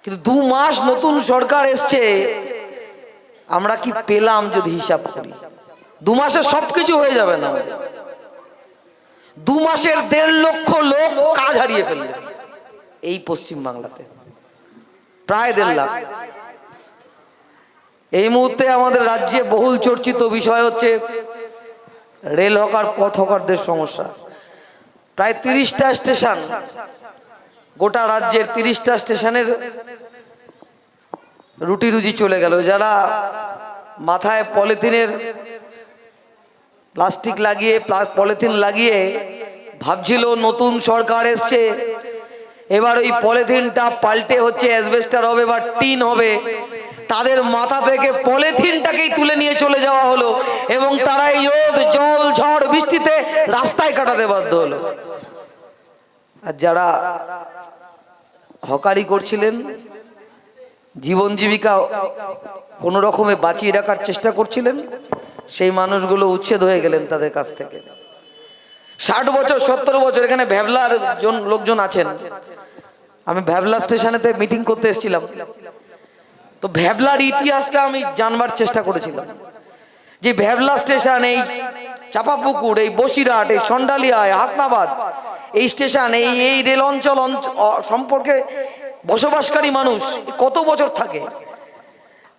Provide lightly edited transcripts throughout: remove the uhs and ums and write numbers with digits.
কিন্তু 2 মাস নতুন সরকার এসছে, আমরা কি পেলাম যদি হিসাব করি? 2 মাসে সবকিছু হয়ে যাবে না। 2 মাসের 1.5 লক্ষ লোক কাজ হারিয়ে ফেললেন এই পশ্চিম বাংলাতে, প্রায় 1.5 লাখ। এই মুহূর্তে আমাদের রাজ্যে বহুল চর্চিত বিষয় হচ্ছে রেল হকার, পথ হকারদের সমস্যা। প্রায় 30টা স্টেশন, গোটা রাজ্যের 30টা স্টেশনের রুটি রুজি চলে গেল। যারা মাথায় পলিথিনের প্লাস্টিক লাগিয়ে, পলিথিন লাগিয়ে ভাবছিল নতুন সরকার এসছে, এবার ওই পলিথিনটা পাল্টে হচ্ছে অ্যাসবেস্টার হবে বা টিন হবে, তাদের মাথা থেকে পলিথিনটাকেই তুলে নিয়ে চলে যাওয়া হলো এবং তারা এই রোদ, জল, ঝড়, বৃষ্টিতে রাস্তায় কাটাতে বাধ্য হলো। আর যারা হকারি করছিলেন, জীবন জীবিকা কোনো রকমে বাঁচিয়ে রাখার চেষ্টা করছিলেন, সেই মানুষগুলো উচ্ছেদ হয়ে গেলেন তাদের কাছ থেকে। 60 বছর 70 বছর এখানে ভ্যাবলার লোকজন আছেন। আমি ভ্যাবলা স্টেশনেতে মিটিং করতে এসেছিলাম, তো ভ্যাবলার ইতিহাসটা আমি জানবার চেষ্টা করেছিলাম যে ভ্যাবলা স্টেশন, এই চাপাপুকুর, এই বসিরহাট, এই সন্ডালিয়া, হাসনাবাদ, এই স্টেশন, এই রেল অঞ্চল সম্পর্কে বসবাসকারী মানুষ কত বছর থাকে।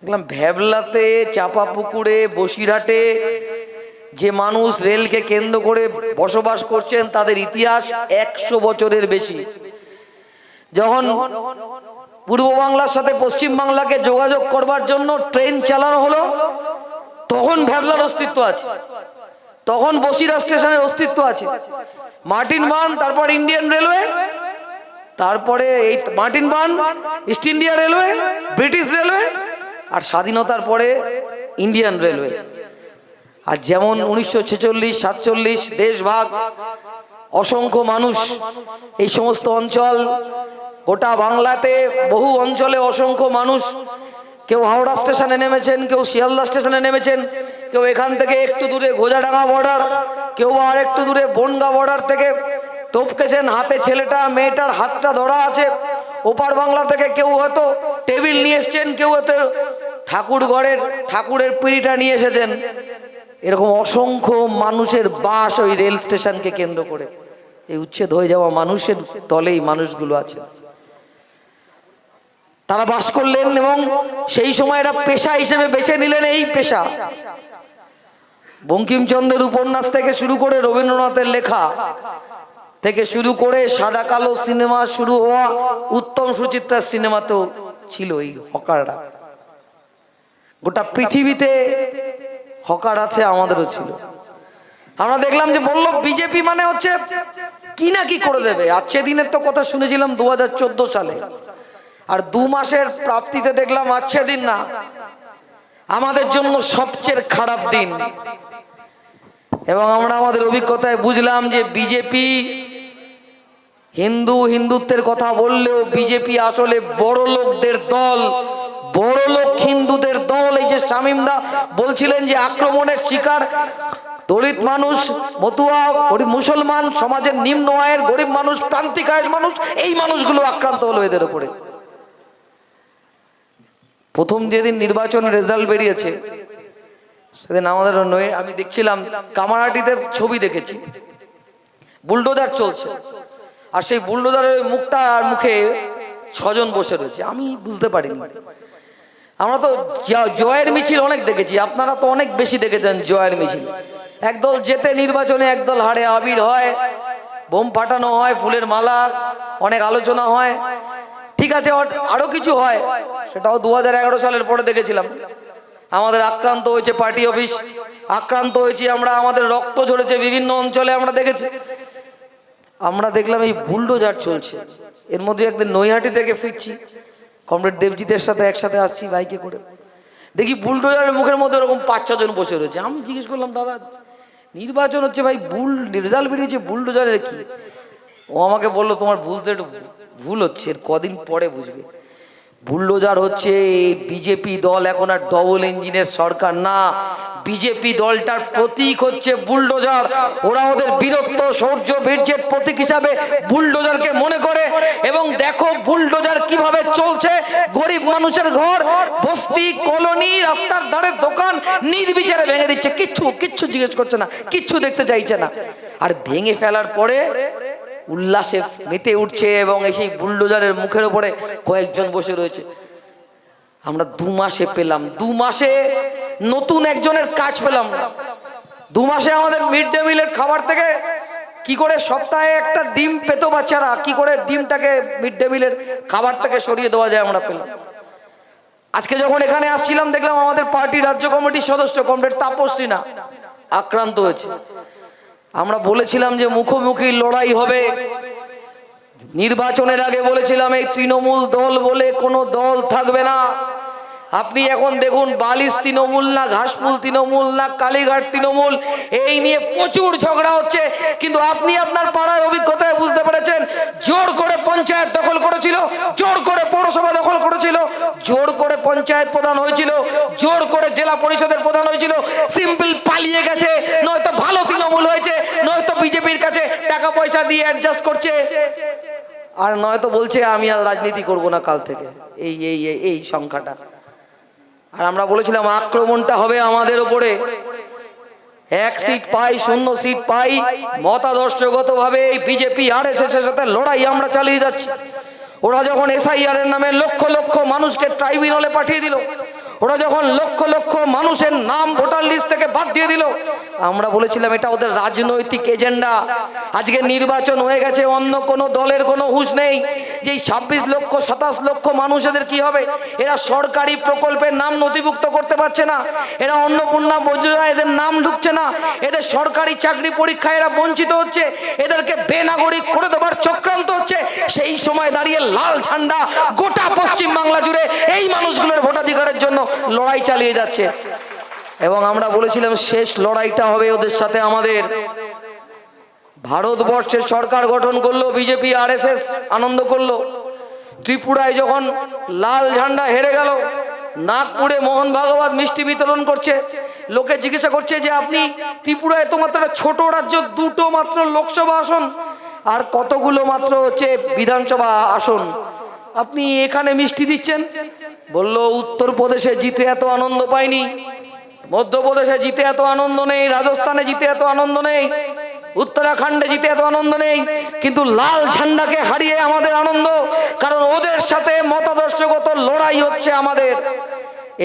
দেখলাম ভ্যাবলাতে, চাপাপুকুরে, বসিরহাটে যে মানুষ রেলকে কেন্দ্র করে বসবাস করছেন তাদের ইতিহাস 100 বছরের বেশি। যখন পূর্ব বাংলার সাথে পশ্চিম বাংলাকে যোগাযোগ করবার জন্য ট্রেন চালানো হলো, তখন ভ্যাবলার অস্তিত্ব আছে, তখন বসিরহাট স্টেশনের অস্তিত্ব আছে। মার্টিন বান, তারপর ইন্ডিয়ান রেলওয়ে, তারপরে এই Martin Burn, East India railway, British railway, আর স্বাধীনতার পরে ইন্ডিয়ান রেলওয়ে। আর যেমন 1946, 47 দেশভাগ, অসংখ্য মানুষ, এই সমস্ত অঞ্চল, গোটা বাংলাতে বহু অঞ্চলে অসংখ্য মানুষ, কেউ হাওড়া স্টেশনে নেমেছেন, কেউ শিয়ালদা স্টেশনে নেমেছেন, কেউ এখান থেকে একটু দূরে গোজাডাঙ্গা বর্ডার, কেউ আর একটু দূরে বনগা বর্ডার থেকে টপকেছেন, হাতে ছেলেটা মেয়েটার হাতটা ধরা আছে। ওপার বাংলা থেকে কেউ হয়তো টেবিল নিয়ে এসছেন, কেউ হয়তো ঠাকুরের পিঁড়িটা নিয়ে এসেছেন। এরকম অসংখ্য মানুষের বাস ওই রেল স্টেশনকে কেন্দ্র করে। এই উচ্ছেদ হয়ে যাওয়া মানুষের তলেই মানুষগুলো আছে, তারা বাস করলেন এবং সেই সময় এরা পেশা হিসেবে বেছে নিলেন এই পেশা। বঙ্কিমচন্দ্রের উপন্যাস থেকে শুরু করে রবীন্দ্রনাথের লেখা থেকে শুরু করে সাদা কালো সিনেমা শুরু হওয়া, উত্তম সুচিত্রার সিনেমাতেও ছিল এই হকাররা। গোটা পৃথিবীতে হকার আছে, আমাদেরও ছিল। আমরা দেখলাম যে বলল বিজেপি মানে হচ্ছে কি না কি করে দেবে। আর সেদিনের তো কথা শুনেছিলাম 2014 সালে, আর 2 মাসের প্রাপ্তিতে দেখলাম আজকে দিন না, আমাদের জন্য সবচেয়ে খারাপ দিন। এবং আমরা আমাদের অভিজ্ঞতায় বুঝলাম যে বিজেপি হিন্দুত্বের কথা বললেও বিজেপি আসলে বড় লোকদের দল, বড় লোক হিন্দুদের দল। এই যে শামীমদা বলছিলেন যে আক্রমণের শিকার দলিত মানুষ, মতুয়া, মুসলমান, সমাজের নিম্ন আয়ের গরিব মানুষ, প্রান্তিক আয়ের মানুষ, এই মানুষগুলো আক্রান্ত হলো এদের উপরে। প্রথম যেদিন নির্বাচনের রেজাল্ট বেরিয়েছে সেদিন আমাদের আমি দেখছিলাম কামারহাটিতে ছবি দেখেছি, বুলডোজার চলছে, আর সেই বুলডোজারের মুখে 6 জন বসে রয়েছে। আমি বুঝতে পারিনি। আমরা তো জয়ের মিছিল অনেক দেখেছি, আপনারা তো অনেক বেশি দেখেছেন জয়ের মিছিল। একদল জেতে নির্বাচনে, একদল হারে, আবির হয়, বোম ফাটানো হয়, ফুলের মালা, অনেক আলোচনা হয়, ঠিক আছে, আরো কিছু হয়, সেটাও 2011 সালের পরে দেখেছিলাম। আমাদের আক্রান্ত হয়েছে পার্টি অফিস, আক্রান্ত হয়েছি আমরা, আমাদের রক্ত ঝরেছে বিভিন্ন অঞ্চলে, আমরা দেখেছি। আমরা দেখলাম এই বুলডোজার চলছে। এর মধ্যে একদিন নৈহাটি থেকে ফিরছি, কমরেড দেবজিতের সাথে একসাথে আসছি বাইকে করে, দেখি বুলডোজারের মুখের মধ্যে এরকম 5-6 জন বসে রয়েছে। আমি জিজ্ঞেস করলাম, দাদা নির্বাচন হচ্ছে ভাই, রেজাল্ট বেরিয়েছে, বুলডোজারের কি? ও আমাকে বললো, তোমার বুঝতে একটু ভুল হচ্ছে, এর কদিন পরে বুঝবে। বুলডোজার হচ্ছে বিজেপি দল, এখন আর ডবল ইঞ্জিনের সরকার না, বিজেপি দলটার প্রতীক হচ্ছে বুলডোজার। ওরা ওদের বীরত্ব শৌর্য বীর্যের প্রতীক হিসাবে বুলডোজারকে মনে করে। এবং দেখো বুলডোজার কিভাবে চলছে, গরিব মানুষের ঘর, বস্তি, কলোনি, রাস্তার ধারে দোকান নির্বিচারে ভেঙে দিচ্ছে, কিচ্ছু জিজ্ঞেস করছে না, কিচ্ছু দেখতে চাইছে না। আর ভেঙে ফেলার পরে উল্লাসে মেতে উঠছে এবং সেই বুলডোজারের মুখের উপরে কয়েকজন বসে রয়েছে। আমরা 2 মাসে পেলাম, 2 মাসে নতুন একজনের কাজ পেলাম না। 2 মাসে আমাদের মিড ডে মিলের খাবার থেকে কি করে সপ্তাহে একটা ডিম পেত বাচ্চারা, কি করে ডিমটাকে মিড ডে মিলের খাবার থেকে সরিয়ে দেওয়া যায় আমরা পেলাম। আজকে যখন এখানে আসছিলাম দেখলাম আমাদের পার্টির রাজ্য কমিটির সদস্য কমরেড তাপস সিনহা আক্রান্ত হয়েছে। আমরা বলেছিলাম যে মুখোমুখি লড়াই হবে, নির্বাচনের আগে বলেছিলাম এই তৃণমূল দল বলে কোনো দল থাকবে না। আপনি এখন দেখুন বালিশ তৃণমূল না ঘাসফুল তৃণমূল না কালীঘাট তৃণমূল, এই নিয়ে প্রচুর ঝগড়া হচ্ছে। কিন্তু আপনি আপনার পাড়ার অভিজ্ঞতায় বুঝতে পেরেছেন, জোর করে পঞ্চায়েত দখল করেছিল, জোর করে পৌরসভা দখল করেছিল, জোর করে পঞ্চায়েত প্রধান হয়েছিল, জোর করে জেলা পরিষদের প্রধান হয়েছিল, সিম্পল পালিয়ে গেছে, নয়তো ভালো তৃণমূল হয়েছে, নয়তো বিজেপির কাছে টাকা পয়সা দিয়ে অ্যাডজাস্ট করছে, আর নয়তো বলছে আমি আর রাজনীতি করব না কাল থেকে। এই সংখ্যাটা। আর আমরা বলেছিলাম আক্রমণটা হবে আমাদের উপরে, 1 সিট পাই 0 সিট পাই, মতাদর্শগত ভাবে এই বিজেপি আরএসএস এর সাথে লড়াই আমরা চালিয়ে যাচ্ছি। ওরা যখন এসআইআর এর নামে লক্ষ লক্ষ মানুষকে ট্রাইব্যুনালে পাঠিয়ে দিল, ওরা যখন লক্ষ লক্ষ মানুষের নাম ভোটার লিস্ট থেকে বাদ দিয়ে দিল, আমরা বলেছিলাম এটা ওদের রাজনৈতিক এজেন্ডা। আজকে নির্বাচন হয়ে গেছে, অন্য কোনো দলের কোনো হুঁশ নেই যে 26 লক্ষ 27 লক্ষ মানুষ এদের কি হবে। এরা সরকারি প্রকল্পের নাম নথিভুক্ত করতে পারছে না, এরা অন্নপূর্ণা যোজনা এদের নাম ঢুকছে না, এদের সরকারি চাকরি পরীক্ষায় এরা বঞ্চিত হচ্ছে, এদেরকে বেনাগরিক করে দেবার চক্রান্ত হচ্ছে। সেই সময় দাঁড়িয়ে লাল ঝান্ডা গোটা পশ্চিম বাংলা জুড়ে এই মানুষগুলোর ভোটাধিকারের জন্য লড়াই চালিয়ে যাচ্ছে। এবং আমরা বলেছিলাম শেষ লড়াইটা হবে ওদের সাথে আমাদের। ভারতবর্ষের সরকার গঠন করলো বিজেপি আরএসএস, আনন্দ করলো। ত্রিপুরায় যখন লাল ঝান্ডা হেরে গেল, নাগপুরে মোহন ভাগবত মিষ্টি বিতরণ করছে, লোকে জিজ্ঞাসা করছে যে আপনি ত্রিপুরায় তো মাত্র ছোট রাজ্য, 2টো মাত্র লোকসভা আসন আর কতগুলো মাত্র হচ্ছে বিধানসভা আসন, আপনি এখানে মিষ্টি দিচ্ছেন। বলল উত্তরপ্রদেশে জিতে এত আনন্দ পাইনি, মধ্যপ্রদেশে জিতে এত আনন্দ নেই, রাজস্থানে জিতে এত আনন্দ নেই, উত্তরাখণ্ডে জিতে এত আনন্দ নেই, কিন্তু লাল ঝান্ডাকে হারিয়ে আমাদের আনন্দ, কারণ ওদের সাথে মতাদর্শগত লড়াই হচ্ছে আমাদের।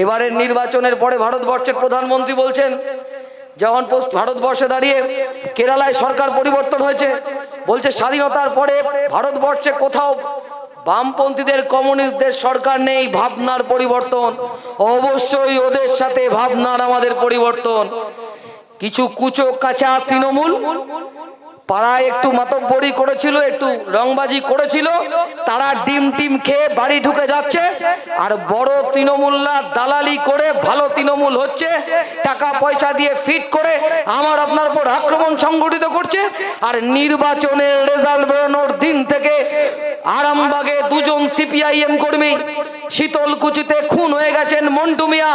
এবারের নির্বাচনের পরে ভারতবর্ষের প্রধানমন্ত্রী বলছেন, যখন ভারতবর্ষে দাঁড়িয়ে কেরালায় সরকার পরিবর্তন হয়েছে, বলছে স্বাধীনতার পরে ভারতবর্ষে কোথাও বামপন্থীদের কমিউনিস্টদের সরকার নেই, ভাবনার পরিবর্তন। অবশ্যই ওদের সাথে ভাবনার আমাদের পরিবর্তন। কিছু কুচো কাঁচা তৃণমূল পাড়ায় একটু মাতব্বরি করেছিল, একটু রংবাজি করেছিল, তারা ডিম টিম খেয়ে বাড়ি ঢুকে যাচ্ছে। আর বড় তৃণমূলরা দালালি করে ভালো তৃণমূল হচ্ছে, টাকা পয়সা দিয়ে ফিট করে আমার আপনার উপর আক্রমণ সংগঠিত করছে। আর নির্বাচনের রেজাল্ট বেরোনোর দিন থেকে আরামবাগে 2জন সিপিআইএম কর্মী, শীতলকুচিতে খুন হয়ে গেছেন মন্টু মিয়া,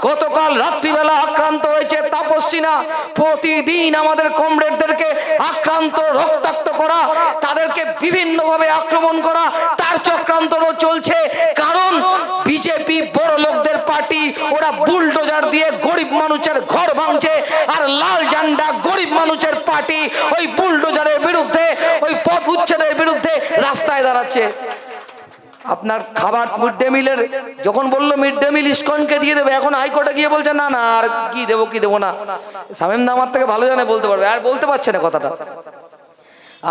গতকাল রাত্রিবেলা আক্রান্ত হয়েছে তাপস সিনহা। প্রতিদিন আমাদের কমরেডদেরকে আক্রান্ত, রক্তাক্ত করা, তাদেরকে বিভিন্নভাবে আক্রমণ করা, তার চক্রান্তও চলছে। কারণ বিজেপি বড় লোকদের পার্টি, ওরা বুলডোজার দিয়ে গরিব মানুষের ঘর ভাঙছে, আর লাল ঝান্ডা গরিব মানুষের পার্টি ওই বুলডোজারের বিরুদ্ধে, ওই পথ উচ্ছেদের বিরুদ্ধে রাস্তায় দাঁড়াচ্ছে। আপনার খাবার মিড ডে মিলের যখন বললো মিড ডে মিল ইসকনকে দিয়ে দেবে, এখন হাইকোর্টে গিয়ে বলছে না না আর কি দেবো কি দেবো না। শামীম দা আমার থেকে ভালো জানে, বলতে পারবে, আর বলতে পারছে না কথাটা।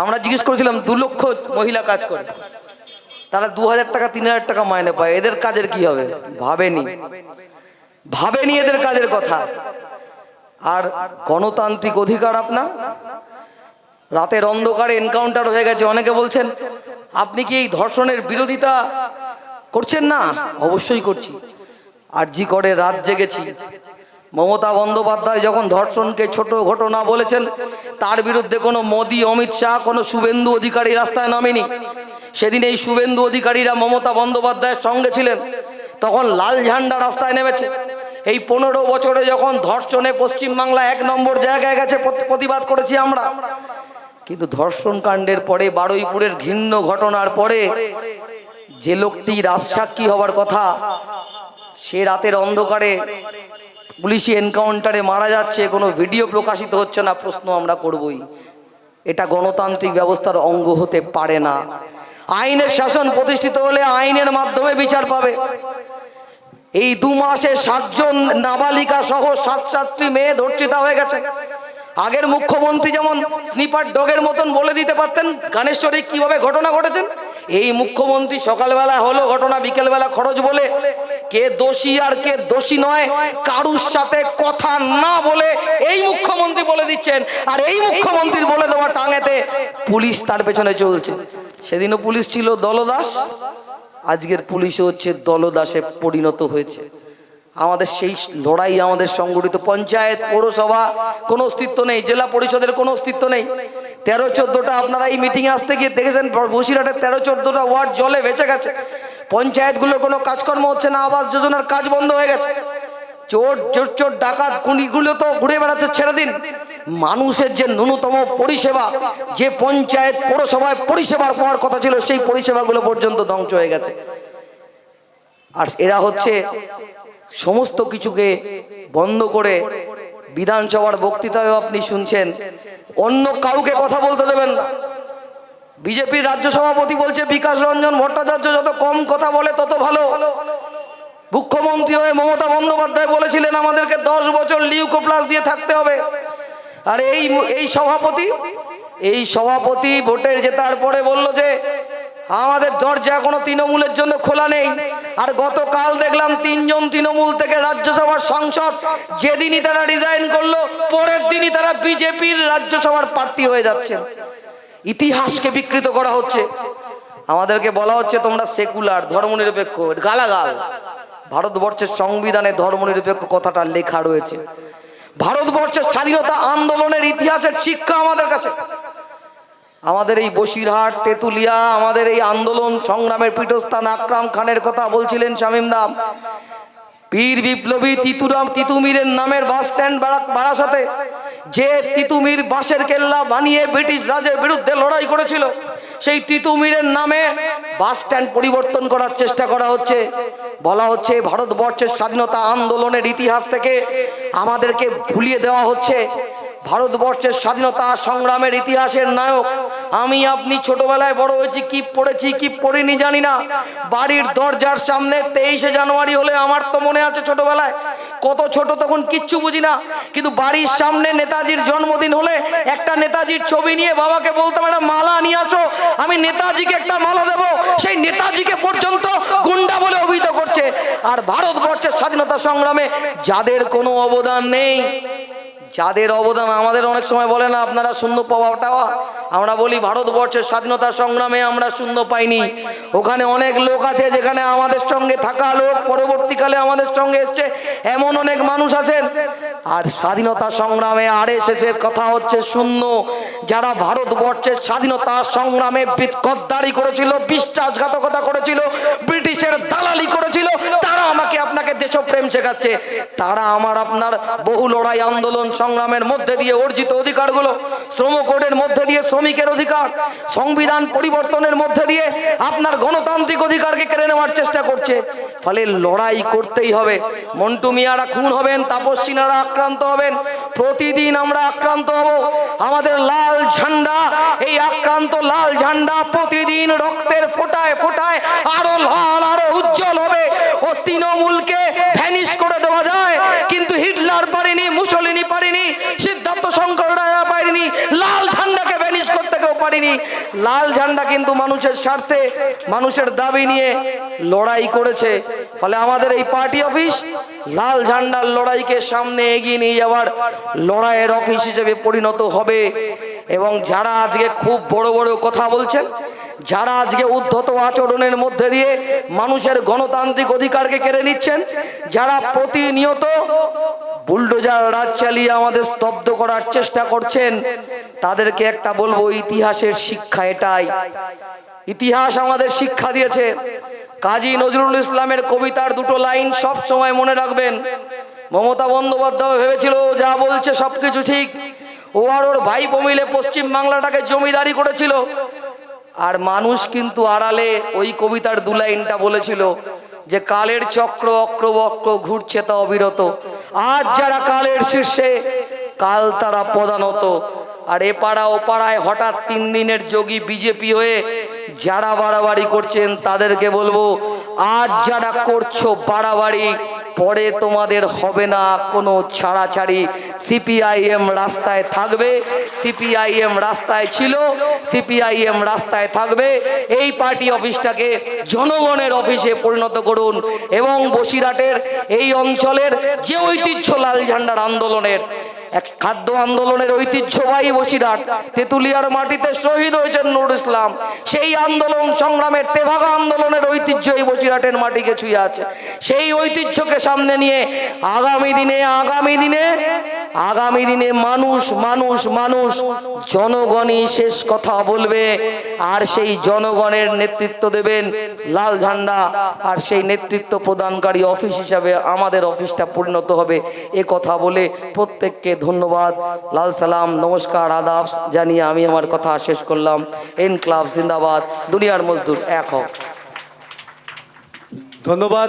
আমরা জিজ্ঞেস করেছিলাম 2 লক্ষ মহিলা কাজ করে, তারা 2000 টাকা 3000 টাকা মাইনে পায়, এদের কাজের কি হবে? ভাবেনি এদের কাজের কথা। আর গণতান্ত্রিক অধিকার আপনার, রাতের অন্ধকারে এনকাউন্টার হয়ে গেছে। অনেকে বলছেন আপনি কি এই ধর্ষণের বিরোধিতা করছেন? না, অবশ্যই করছি। আরজি করে রাত জেগেছি। মমতা বন্দ্যোপাধ্যায় যখন ধর্ষণকে ছোট ঘটনা বলেছেন, তার বিরুদ্ধে কোনো মোদি, অমিত শাহ, কোনো শুভেন্দু অধিকারী রাস্তায় নামেনি। সেদিন এই শুভেন্দু অধিকারীরা মমতা বন্দ্যোপাধ্যায়ের সঙ্গে ছিলেন, তখন লাল ঝান্ডা রাস্তায় নেমেছে। এই 15 বছরে যখন ধর্ষণে পশ্চিমবাংলা 1 নম্বর জায়গায় গেছে, প্রতিবাদ করেছি আমরা। কিন্তু ধর্ষণ কাণ্ডের পরে, বারুইপুরের ঘৃণ্য ঘটনার পরে যে লোকটি রাজসাক্ষী হওয়ার কথা, সে রাতের অন্ধকারে পুলিশি এনকাউন্টারে মারা যাচ্ছে, কোনো ভিডিও প্রকাশিত হচ্ছে না। প্রশ্ন আমরা করবই, এটা গণতান্ত্রিক ব্যবস্থার অঙ্গ হতে পারে না। আইনের শাসন প্রতিষ্ঠিত হলে আইনের মাধ্যমে বিচার পাবে। এই 2 মাসে 7 জন নাবালিকা সহ 7 মেয়ে ধর্ষিতা হয়ে গেছে। আগের মুখ্যমন্ত্রী যেমন স্নিপার ডগের মতন বলে দিতে পারতেন গানেশ্বরী কিভাবে ঘটনা ঘটেছেন, এই মুখ্যমন্ত্রী সকালবেলা হলো ঘটনা, বিকেলবেলা খরচ বলে কে দোষী আর কে দোষী নয় কারুর সাথে কথা না বলে এই মুখ্যমন্ত্রী বলে দিচ্ছেন। আর এই মুখ্যমন্ত্রীর বলে দেওয়া টাঙেতে পুলিশ তার পেছনে চলছে। সেদিনও পুলিশ ছিল দলদাস, আজকের পুলিশও হচ্ছে দলদাসে পরিণত হয়েছে। আমাদের সেই লড়াই, আমাদের সংগঠিত পঞ্চায়েত, পৌরসভা কোনো অস্তিত্ব নেই, জেলা পরিষদের কোনো অস্তিত্ব নেই। 13-14টা আপনারা এই মিটিংয়ে আসতে গিয়ে দেখেছেন বসিরহাটের 13-14টা ওয়ার্ড জলে ভেসে গেছে। পঞ্চায়েতগুলোর কোনো কাজকর্ম হচ্ছে না, আবাস যোজনার কাজ বন্ধ হয়ে গেছে। চোর ডাকাত খুনিগুলো তো ঘুরে বেড়াচ্ছে, ছেড়ে দিন। মানুষের যে ন্যূনতম পরিষেবা, যে পঞ্চায়েত পৌরসভায় পরিষেবার পাওয়ার কথা ছিল, সেই পরিষেবাগুলো পর্যন্ত ধ্বংস হয়ে গেছে। আর এরা হচ্ছে সমস্ত কিছুকে বন্ধ করে, বিধানসভার বক্তৃতায় আপনি শুনছেন অন্য কাউকে কথা বলতে দেবেন না। বিজেপির রাজ্য সভাপতি বলছে বিকাশ রঞ্জন ভট্টাচার্য যত কম কথা বলে তত ভালো। মুখ্যমন্ত্রী হয়ে মমতা বন্দ্যোপাধ্যায় বলেছিলেন আমাদেরকে 10 বছর লিউকোপ্লাস দিয়ে থাকতে হবে। আর এই সভাপতি ভোটের জেতার পরে বলল যে আমাদের দরজা কোনো তৃণমূলের জন্য খোলা নেই। আর গতকাল দেখলাম 3 জন তৃণমূল থেকে রাজ্যসভার সাংসদ যেদিনই তারা রিজাইন করলো, পরের দিনই তারা বিজেপির রাজ্যসভার প্রার্থী হয়ে যাচ্ছে। ইতিহাসকে বিকৃত করা হচ্ছে। আমাদেরকে বলা হচ্ছে তোমরা সেকুলার, ধর্মনিরপেক্ষ। গালাগাল। ভারতবর্ষের সংবিধানে ধর্মনিরপেক্ষ কথাটা লেখা রয়েছে। ভারতবর্ষের স্বাধীনতা আন্দোলনের ইতিহাসের শিক্ষা আমাদের কাছে। আমাদের এই বসিরহাট, তেতুলিয়া, আমাদের এই আন্দোলন সংগ্রামের পীঠস্থান আকরাম খানের কথা বলছিলেন শামীমদা। বীর বিপ্লবী তিতুমিরের নামের বাস স্ট্যান্ড বারাসাতে, যে তিতুমির বাঁশের কেল্লা বানিয়ে ব্রিটিশ রাজের বিরুদ্ধে লড়াই করেছিল, সেই তিতুমিরের নামে বাস স্ট্যান্ড পরিবর্তন করার চেষ্টা করা হচ্ছে। বলা হচ্ছে ভারতবর্ষের স্বাধীনতা আন্দোলনের ইতিহাস থেকে আমাদেরকে ভুলিয়ে দেওয়া হচ্ছে। ভারতবর্ষের স্বাধীনতা সংগ্রামের ইতিহাসের নায়ক আমি আপনি ছোটবেলায় বড় হয়েছি, কি পড়েছি কি পড়িনি জানি না। বাড়ির দরজার সামনে 23শে জানুয়ারি হলে আমার তো মনে আছে ছোটবেলায়, কত ছোট তখন কিচ্ছু বুঝি না, কিন্তু বাড়ির সামনে নেতাজির জন্মদিন হলে একটা নেতাজির ছবি নিয়ে বাবাকে বলতাম একটা মালা নিয়ে আসো, আমি নেতাজিকে একটা মালা দেবো। সেই নেতাজিকে পর্যন্ত গুন্ডা বলে অভিহিত করছে। আর ভারতবর্ষের স্বাধীনতা সংগ্রামে যাদের কোনো অবদান নেই, যাদের অবদান আমাদের অনেক সময় বলে না আপনারা শূন্য পাওয়াটা, আমরা বলি ভারতবর্ষের স্বাধীনতা সংগ্রামে আমরা শূন্য পাইনি। ওখানে অনেক লোক আছে যেখানে আমাদের সঙ্গে থাকা লোক পরবর্তীকালে আমাদের সঙ্গে এসছে, এমন অনেক মানুষ আছেন। আর স্বাধীনতা সংগ্রামে আরএসএসের কথা হচ্ছে শূন্য। যারা ভারতবর্ষের স্বাধীনতা সংগ্রামে গদ্দারি করেছিল, বিশ্বাসঘাতকতা করেছিল, ব্রিটিশের দালালি করেছিল, তারা আমাকে আপনাকে দেশপ্রেম শেখাচ্ছে। তারা আমার আপনার বহু লড়াই আন্দোলন সংগ্রামের মধ্যে দিয়ে অর্জিত অধিকারগুলো, শ্রম কোডের মধ্যে দিয়ে শ্রমিকের অধিকার, সংবিধান পরিবর্তনের মধ্যে দিয়ে আপনার গণতান্ত্রিক অধিকারকে কেড়ে নেওয়ার চেষ্টা করছে। ফলে লড়াই করতেই হবে। মন্টু মিয়ারা খুন হবেন, তাপস সিনহারা আক্রান্ত হবেন, প্রতিদিন আমরা আক্রান্ত হব। আমাদের লাল ঝান্ডা, এই আক্রান্ত লাল ঝান্ডা প্রতিদিন রক্তের ফোঁটায় ফোঁটায় আরো লাল, আরো উজ্জ্বল হবে। ও তৃণমূলকে ভ্যানিশ করে দেওয়া যায়, কিন্তু হিটলার পারেনি, মুসলিনি পারেনি, সিদ্ধার্থ শঙ্কর রায়া পারেনি, লাল ঝান্ডাকে ভ্যানিশ করতে কেউ পারেনি। লাল ঝান্ডা কিন্তু মানুষের স্বার্থে, মানুষের দাবি নিয়ে লড়াই করেছে। ফলে আমাদের এই পার্টি অফিস লাল ঝান্ডার লড়াইকে সামনে এগিয়ে নিয়ে যাওয়ার লড়াইয়ের অফিস হিসেবে পরিণত হবে। এবং যারা আজকে খুব বড় বড় কথা বলছেন, যারা আজকে উদ্ধত আচরণের মধ্যে দিয়ে মানুষের গণতান্ত্রিক অধিকারকে কেড়ে নিচ্ছেন, যারা প্রতিনিয়ত বুলডোজার রাজ চালিয়ে আমাদের স্তব্ধ করার চেষ্টা করছেন, তাদেরকে একটা বলবো, ইতিহাসের শিক্ষা এটাই, ইতিহাস আমাদের শিক্ষা দিয়েছে। কাজী নজরুল ইসলামের কবিতার দুটো লাইন সব সময় মনে রাখবেন। মমতা বন্দ্যোপাধ্যায় ভেবেছিল যা বলছে সবকিছু ঠিক, ও আর ওর ভাইপো মিলে পশ্চিম বাংলাটাকে জমিদারি করেছিল, আর মানুষ কিন্তু আড়ালে ওই কবিতার দু লাইনটা বলেছিল যে কালের চক্র অক্রবক্র ঘুরছে তা অবিরত, আজ যারা কালের শীর্ষে কাল তারা প্রধানত। আর এ পাড়া ও পাড়ায় হঠাৎ 3 দিনের যোগী বিজেপি হয়ে যারা বাড়াবাড়ি করছেন তাদেরকে বলবো, আজ যারা করছো বাড়াবাড়ি, পরে তোমাদের হবে না কোনো ছাড়াছাড়ি। সিপিআইএম রাস্তায় থাকবে, সিপিআইএম রাস্তায় ছিল, সিপিআইএম রাস্তায় থাকবে। এই পার্টি অফিসটাকে জনগণের অফিসে পরিণত করুন এবং বসিরহাটের এই অঞ্চলের যে ঐতিহ্য লাল ঝান্ডার আন্দোলনের, এক খাদ্য আন্দোলনের ঐতিহ্যবাহী বসিরহাট, তেঁতুলিয়ার মাটিতে শহীদ হয়েছেন নূর ইসলাম, সেই আন্দোলন সংগ্রামের তেভাগা আন্দোলনের ঐতিহ্য এই বসিরহাটের মাটিকে ছুঁয়ে আছে। সেই ঐতিহ্যকে সামনে নিয়ে আগামী দিনে মানুষ মানুষ মানুষ জনগণই শেষ কথা বলবে, আর সেই জনগণের নেতৃত্ব দেবেন লাল ঝান্ডা, আর সেই নেতৃত্ব প্রদানকারী অফিস হিসাবে আমাদের অফিসটা পরিণত হবে। এ কথা বলে প্রত্যেককে ধন্যবাদ, লাল সালাম, নমস্কার, আদাব জানিয়ে আমি আমার কথা শেষ করলাম। ইনকলাব জিন্দাবাদ, দুনিয়ার মজদুর এক হোক। ধন্যবাদ।